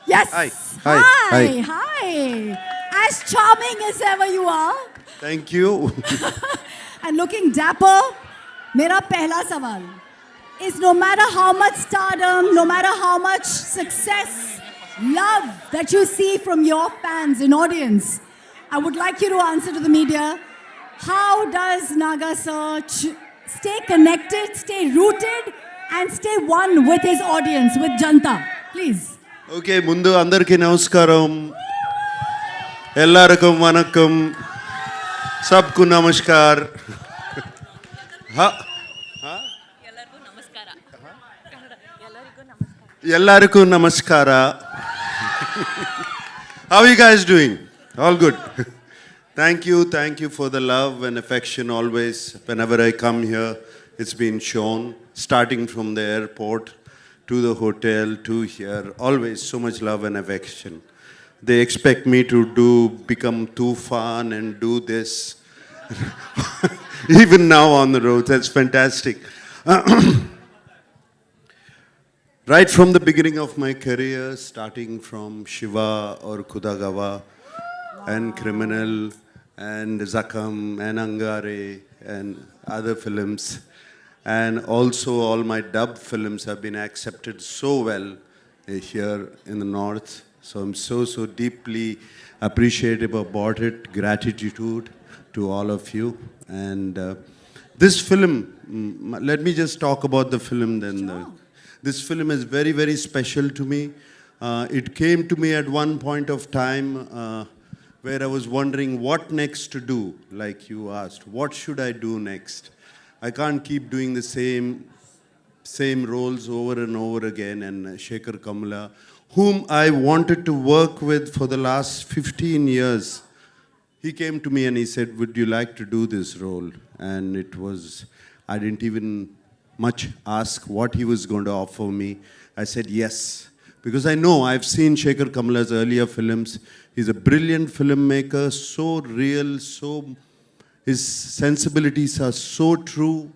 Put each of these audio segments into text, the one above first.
Hi. Yes. Hi. Hi. Hi. Hi. As charming as ever you are Thank you. and looking dapper, मेरा पहला सवाल is no matter how much stardom, no matter how much success, love that you see from your fans and audience, I would like you to answer to the media. How does Naga Sir stay connected, stay rooted, and stay one with his audience, with Janta? Please. Okay ముందు అందరికీ నమస్కారం ఎల్లారకం వనక్కం సబ్కు నమస్కార్ ఎల్లారకూ నమస్కార How are you guys doing? All good. Thank you for the love and affection always. Whenever I come here, it's been shown, starting from the airport to the hotel to here. Always so much love and affection. They expect me to become too fun and do this. Even now on the road, that's fantastic. Right from the beginning of my career, starting from Shiva or Kudagawa and Criminal and Zakam and Angare and other films, and also all my dub films have been accepted so well here in the north. So I'm so deeply appreciative about it. Gratitude to all of you. And this film, let me just talk about the film then. This film is very special to me. It came to me at one point of time where I was wondering what next to do, like you asked. What should I do next? I can't keep doing the same roles over and over again. And Shekhar Kamla, whom I wanted to work with for the last 15 years, he came to me and he said, would you like to do this role? And it was, I didn't even much ask what he was going to offer me. I said yes, because I know I've seen Shekhar Kamla's earlier films. He's a brilliant filmmaker, so real, his sensibilities are so true.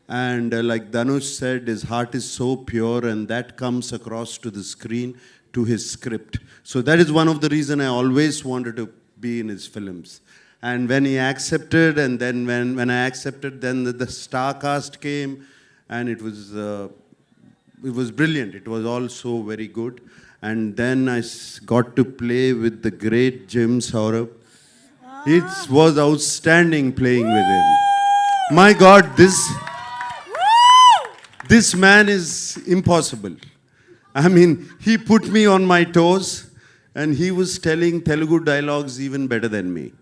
And like Dhanush said, his heart is so pure, and that comes across to the screen, to his script. So that is one of the reasons I always wanted to be in his films. And when he accepted, and then when I accepted, then the star cast came, and it was brilliant. It was all so very good. And then I got to play with the great Jim Saurabh. It was outstanding playing with him. My God, this man is impossible. I mean, he put me on my toes, and he was telling Telugu dialogues even better than me.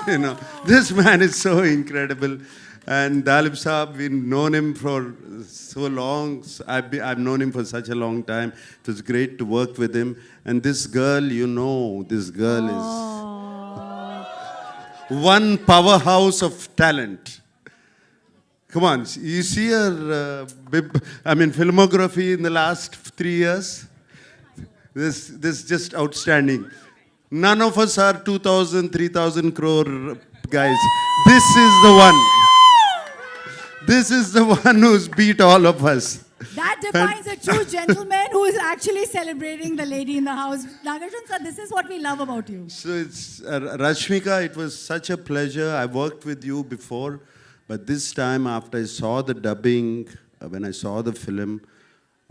You know, this man is so incredible. And Dalip Saab, we've known him for so long. I've known him for such a long time. It was great to work with him. And this girl, this girl is one powerhouse of talent. Come on, you see her, filmography in the last 3 years? This just outstanding. None of us are 2,000, 3,000 crore guys. This is the one. This is the one who's beat all of us. That defines a true gentleman who is actually celebrating the lady in the house. Nagarjun sir, this is what we love about you. So it's Rashmika, it was such a pleasure. I worked with you before, but this time after I saw the dubbing, when I saw the film,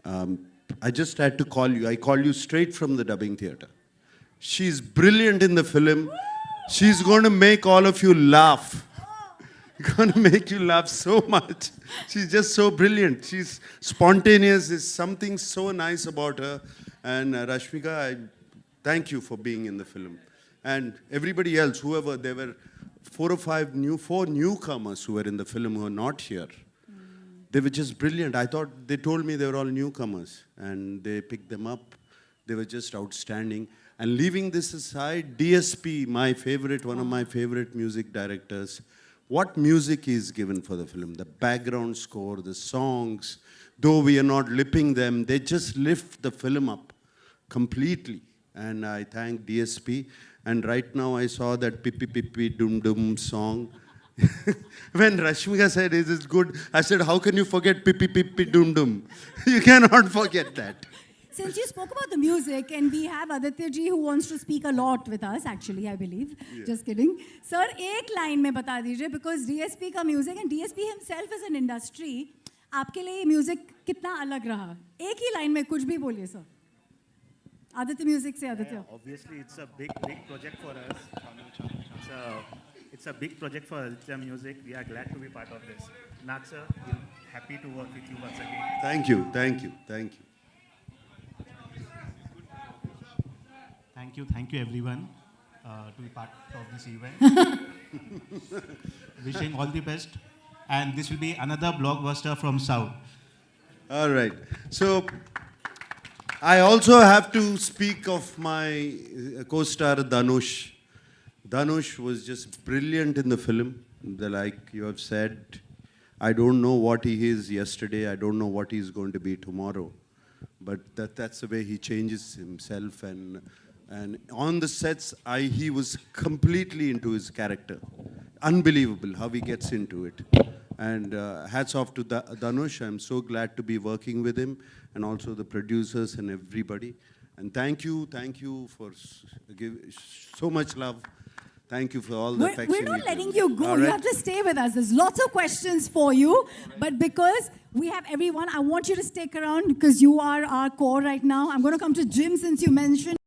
I just had to call you. I called you straight from the dubbing theater. She's brilliant in the film. She's going to make all of you laugh. Going to make you laugh so much. She's just so brilliant. She's spontaneous. There's something so nice about her. And Rashmika, I thank you for being in the film. And everybody else, whoever, there were 4 newcomers who were in the film who are not here. They were just brilliant. I thought, they told me they were all newcomers. And they picked them up. They were just outstanding. And leaving this aside, DSP, one of my favorite music directors, what music is given for the film, the background score, the songs, though we are not lipping them, they just lift the film up completely. And I thank DSP. And right now I saw that Pippi Pippi Dum Dum song. When Rashmika said, is it good? I said, how can you forget Pippi Pippi Dum Dum? You cannot forget that. since you spoke about the music, and we have Aditya ji who wants to speak a lot with us, actually, I believe. Just kidding. Sir, एक line में बता दीजिए, because DSP का music and DSP himself is an industry. आपके लिए music कितना अलग रहा? एक ही line में कुछ भी बोलिए sir. Aditya Music से Aditya. Obviously, it's a big project for us. It's a big project for Aditya Music. We are glad to be part of this. Nag sir, we're happy to work with you once again. Thank you, thank you, thank you. Thank you everyone to be part of this event. Wishing all the best. And this will be another blockbuster from South. All right. So I also have to speak of my co-star Dhanush. Dhanush was just brilliant in the film. Like you have said, I don't know what he is yesterday. I don't know what he's going to be tomorrow. But that's the way he changes himself. And on the sets, he was completely into his character. Unbelievable how he gets into it. And hats off to Dhanush. I'm so glad to be working with him, and also the producers and everybody. And thank you for giving so much love. Thank you for all the affection. We're not letting you go. All You right. have to stay with us. There's lots of questions for you. But because we have everyone, I want you to stick around because you are our core right now. I'm going to come to Jim since you mentioned